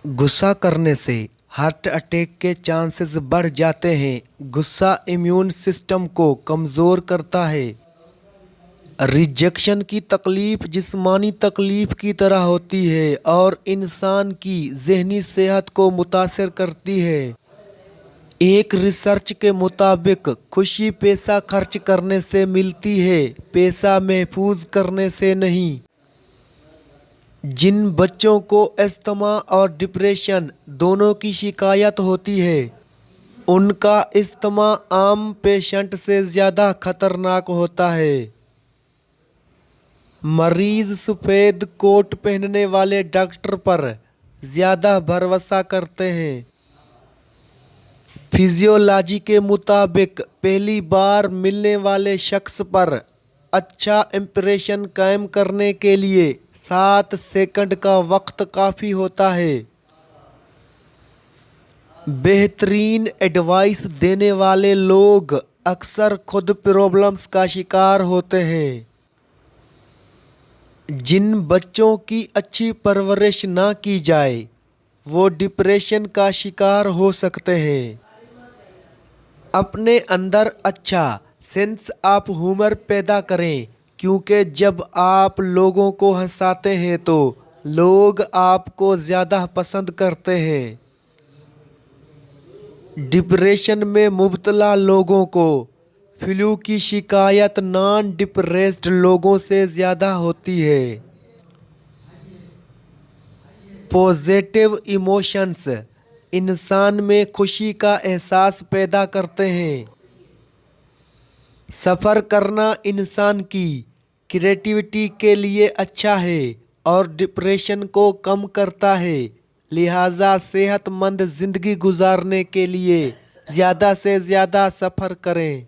गुस्सा करने से हार्ट अटैक के चांसेस बढ़ जाते हैं। गुस्सा इम्यून सिस्टम को कमज़ोर करता है। रिजेक्शन की तकलीफ जिस्मानी तकलीफ की तरह होती है और इंसान की ज़हनी सेहत को मुतासर करती है। एक रिसर्च के मुताबिक खुशी पैसा खर्च करने से मिलती है, पैसा महफूज करने से नहीं। जिन बच्चों को अस्थमा और डिप्रेशन दोनों की शिकायत होती है, उनका अस्थमा आम पेशेंट से ज़्यादा खतरनाक होता है। मरीज सफ़ेद कोट पहनने वाले डॉक्टर पर ज़्यादा भरोसा करते हैं। फिजियोलॉजी के मुताबिक पहली बार मिलने वाले शख्स पर अच्छा इम्प्रेशन कायम करने के लिए 7 सेकंड का वक्त काफ़ी होता है। बेहतरीन एडवाइस देने वाले लोग अक्सर खुद प्रॉब्लम्स का शिकार होते हैं। जिन बच्चों की अच्छी परवरिश ना की जाए, वो डिप्रेशन का शिकार हो सकते हैं। अपने अंदर अच्छा सेंस ऑफ ह्यूमर पैदा करें, क्योंकि जब आप लोगों को हंसाते हैं तो लोग आपको ज़्यादा पसंद करते हैं। डिप्रेशन में मुब्तला लोगों को फ्लू की शिकायत नॉन डिप्रेस्ड लोगों से ज़्यादा होती है। पॉजिटिव इमोशंस इंसान में खुशी का एहसास पैदा करते हैं। सफ़र करना इंसान की क्रिएटिविटी के लिए अच्छा है और डिप्रेशन को कम करता है। लिहाजा सेहतमंद ज़िंदगी गुजारने के लिए ज़्यादा से ज़्यादा सफ़र करें।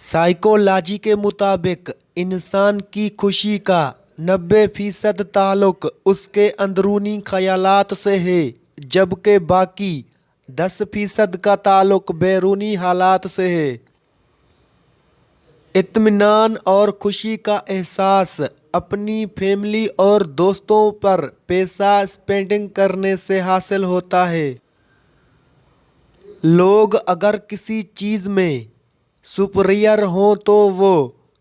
साइकोलॉजी के मुताबिक इंसान की खुशी का 90% ताल्लुक उसके अंदरूनी ख़यालात से है, जबकि बाकी 10% का ताल्लुक बैरूनी हालात से है। इत्मीनान और खुशी का एहसास अपनी फैमिली और दोस्तों पर पैसा स्पेंडिंग करने से हासिल होता है। लोग अगर किसी चीज़ में सुपीरियर हों तो वो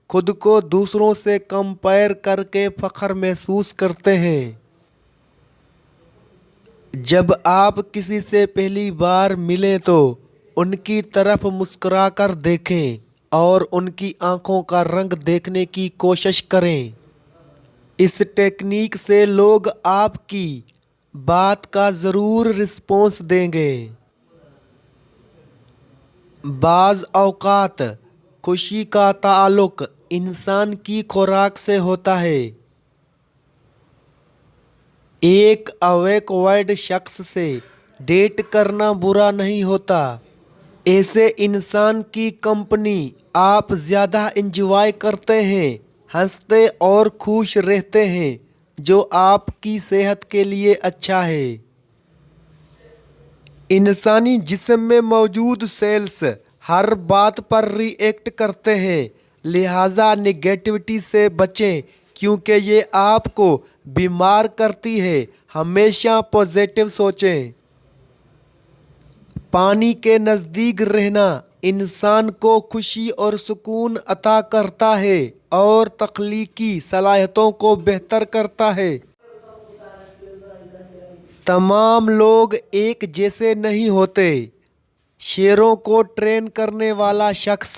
खुद को दूसरों से कंपेयर करके फ़ख्र महसूस करते हैं। जब आप किसी से पहली बार मिलें तो उनकी तरफ मुस्कुराकर देखें और उनकी आंखों का रंग देखने की कोशिश करें। इस टेक्निक से लोग आपकी बात का ज़रूर रिस्पॉन्स देंगे। बाज़ औक़ात खुशी का ताल्लुक़ इंसान की खुराक से होता है। एक अवेकवर्ड शख्स से डेट करना बुरा नहीं होता। ऐसे इंसान की कंपनी आप ज़्यादा एंजॉय करते हैं, हंसते और खुश रहते हैं, जो आपकी सेहत के लिए अच्छा है। इंसानी जिस्म में मौजूद सेल्स हर बात पर रिएक्ट करते हैं, लिहाजा नेगेटिविटी से बचें क्योंकि ये आपको बीमार करती है। हमेशा पॉजिटिव सोचें। पानी के नज़दीक रहना इंसान को खुशी और सुकून अता करता है और तख्लीकी सलाहियतों को बेहतर करता है। तमाम लोग एक जैसे नहीं होते। शेरों को ट्रेन करने वाला शख्स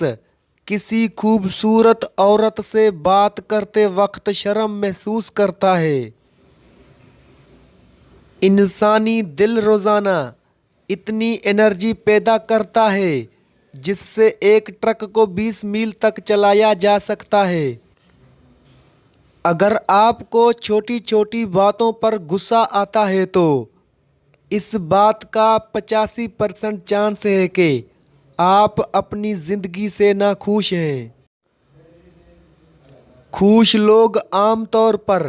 किसी खूबसूरत औरत से बात करते वक्त शर्म महसूस करता है। इंसानी दिल रोज़ाना इतनी एनर्जी पैदा करता है जिससे एक ट्रक को 20 मील तक चलाया जा सकता है। अगर आपको छोटी छोटी बातों पर गुस्सा आता है तो इस बात का 85% चांस है कि आप अपनी ज़िंदगी से नाखुश हैं। खुश लोग आमतौर पर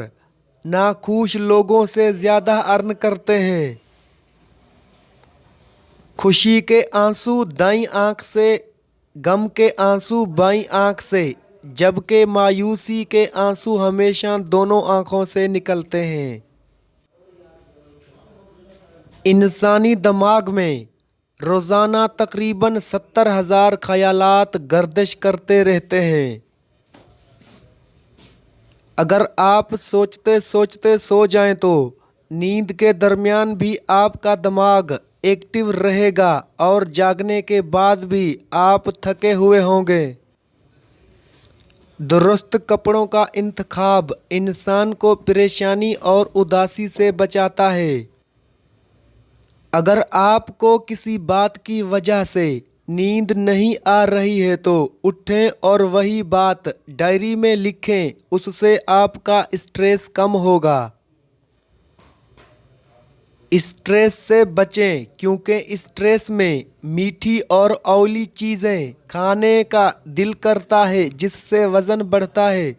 नाखुश लोगों से ज़्यादा अर्न करते हैं। खुशी के आंसू दाईं आंख से, गम के आंसू बाईं आंख से, जबकि मायूसी के आंसू हमेशा दोनों आंखों से निकलते हैं। इंसानी दिमाग में रोज़ाना तकरीबन 70,000 ख्यालात गर्दिश करते रहते हैं। अगर आप सोचते सोचते सो जाएं तो नींद के दरमियान भी आपका दिमाग एक्टिव रहेगा और जागने के बाद भी आप थके हुए होंगे। दुरुस्त कपड़ों का इंतखाब इंसान को परेशानी और उदासी से बचाता है। अगर आपको किसी बात की वजह से नींद नहीं आ रही है तो उठें और वही बात डायरी में लिखें, उससे आपका स्ट्रेस कम होगा। स्ट्रेस से बचें क्योंकि स्ट्रेस में मीठी और ऑयली चीज़ें खाने का दिल करता है जिससे वज़न बढ़ता है।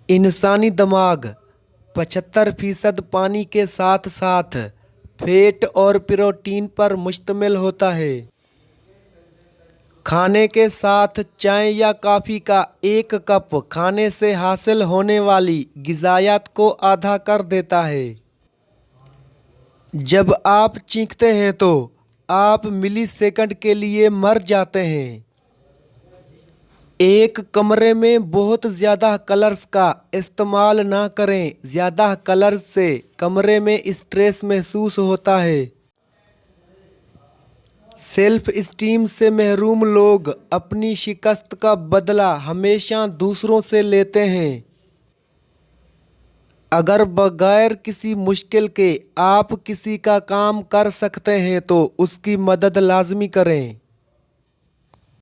इंसानी दिमाग 75% पानी के साथ साथ फैट और प्रोटीन पर मुश्तमिल होता है। खाने के साथ चाय या कॉफ़ी का एक कप खाने से हासिल होने वाली ग़िज़ायात को आधा कर देता है। जब आप चीखते हैं तो आप मिली सेकंड के लिए मर जाते हैं। एक कमरे में बहुत ज़्यादा कलर्स का इस्तेमाल ना करें। ज़्यादा कलर्स से कमरे में स्ट्रेस महसूस होता है। सेल्फ इस्टीम से महरूम लोग अपनी शिकस्त का बदला हमेशा दूसरों से लेते हैं। अगर बगैर किसी मुश्किल के आप किसी का काम कर सकते हैं तो उसकी मदद लाजमी करें।